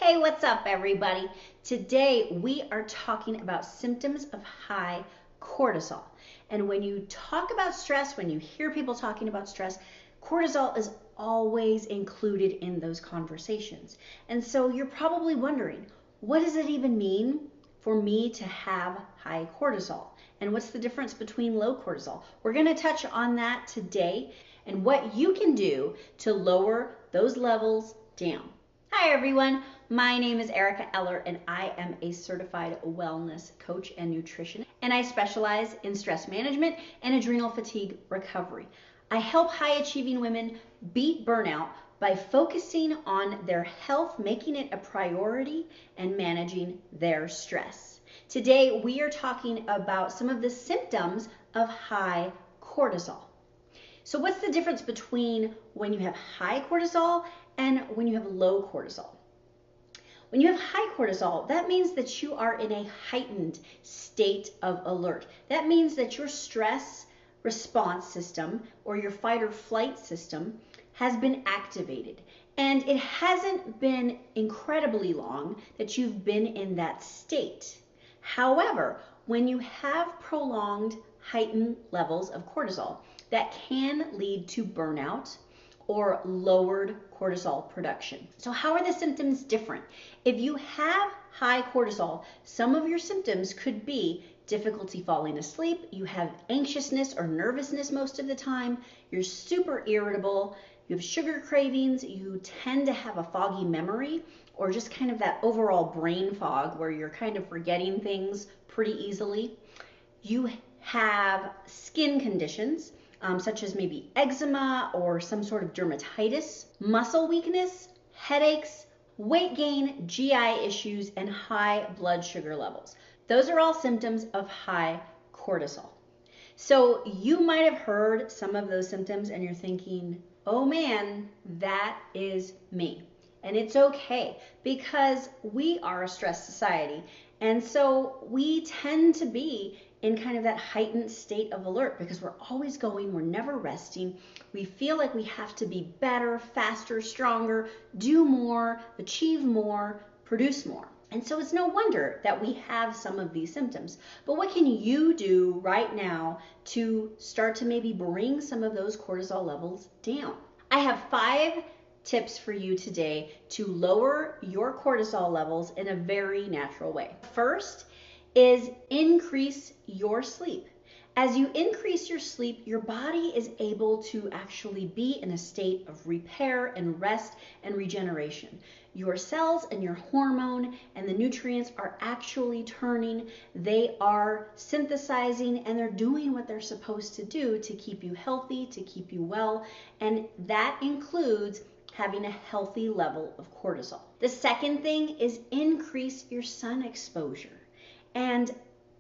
Hey, what's up, everybody? Today we are talking about symptoms of high cortisol. And when you talk about stress, when you hear people talking about stress, cortisol is always included in those conversations. And so you're probably wondering, what does it even mean for me to have high cortisol? And what's the difference between low cortisol? We're going to touch on that today and what you can do to lower those levels down. Hi everyone, my name is Erica Eller and I am a certified wellness coach and nutritionist, and I specialize in stress management and adrenal fatigue recovery. I help high achieving women beat burnout by focusing on their health, making it a priority, and managing their stress. Today we are talking about some of the symptoms of high cortisol. So what's the difference between when you have high cortisol and when you have low cortisol? When you have high cortisol, that means that you are in a heightened state of alert. That means that your stress response system or your fight or flight system has been activated. And it hasn't been incredibly long that you've been in that state. However, when you have prolonged heightened levels of cortisol, that can lead to burnout or lowered cortisol production. So how are the symptoms different? If you have high cortisol, some of your symptoms could be difficulty falling asleep, you have anxiousness or nervousness most of the time, you're super irritable, you have sugar cravings, you tend to have a foggy memory, or just kind of that overall brain fog where you're kind of forgetting things pretty easily. You have skin conditions, such as maybe eczema or some sort of dermatitis, muscle weakness, headaches, weight gain, GI issues, and high blood sugar levels. Those are all symptoms of high cortisol. So you might have heard some of those symptoms and you're thinking, oh man, that is me. And it's okay because we are a stressed society. And so we tend to be in kind of that heightened state of alert because we're always going, we're never resting. We feel like we have to be better, faster, stronger, do more, achieve more, produce more. And so it's no wonder that we have some of these symptoms. But what can you do right now to start to maybe bring some of those cortisol levels down? I have 5 tips for you today to lower your cortisol levels in a very natural way. First is increase your sleep. As you increase your sleep, your body is able to actually be in a state of repair and rest and regeneration. Your cells and your hormone and the nutrients are actually turning. They are synthesizing and they're doing what they're supposed to do to keep you healthy, to keep you well, and that includes having a healthy level of cortisol. The second thing is increase your sun exposure. And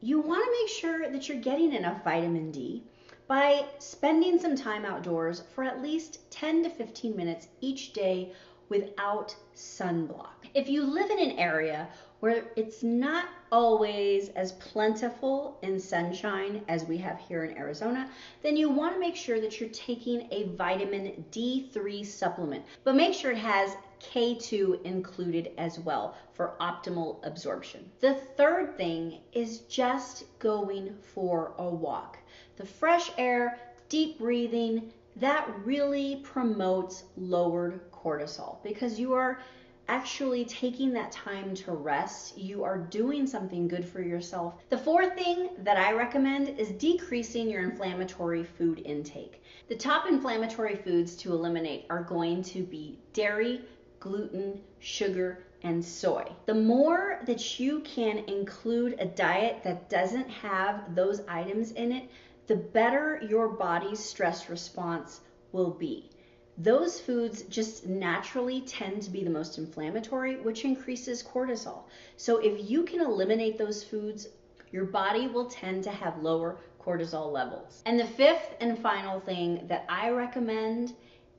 you want to make sure that you're getting enough vitamin D by spending some time outdoors for at least 10 to 15 minutes each day without sunblock. If you live in an area where it's not always as plentiful in sunshine as we have here in Arizona, then you want to make sure that you're taking a vitamin D3 supplement, but make sure it has K2 included as well for optimal absorption. The third thing is just going for a walk. The fresh air, deep breathing, that really promotes lowered cortisol because you are actually taking that time to rest. You are doing something good for yourself. The fourth thing that I recommend is decreasing your inflammatory food intake. The top inflammatory foods to eliminate are going to be dairy, gluten, sugar, and soy. The more that you can include a diet that doesn't have those items in it, the better your body's stress response will be. Those foods just naturally tend to be the most inflammatory, which increases cortisol. So if you can eliminate those foods, your body will tend to have lower cortisol levels. And the fifth and final thing that I recommend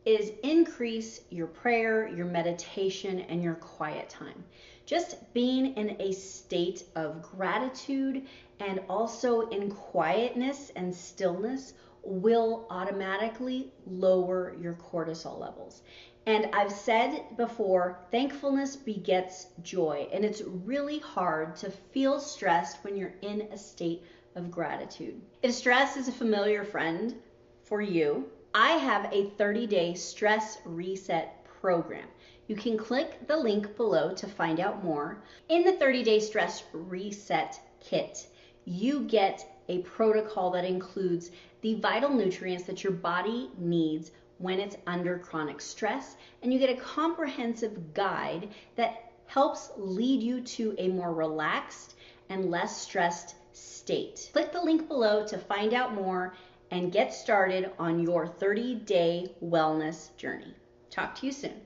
is increase your prayer, your meditation, and your quiet time. Just being in a state of gratitude and also in quietness and stillness will automatically lower your cortisol levels. And I've said before, thankfulness begets joy. And it's really hard to feel stressed when you're in a state of gratitude. If stress is a familiar friend for you, I have a 30-day stress reset program. You can click the link below to find out more. In the 30-day stress reset kit, you get a protocol that includes the vital nutrients that your body needs when it's under chronic stress, and you get a comprehensive guide that helps lead you to a more relaxed and less stressed state. Click the link below to find out more and get started on your 30-day wellness journey. Talk to you soon.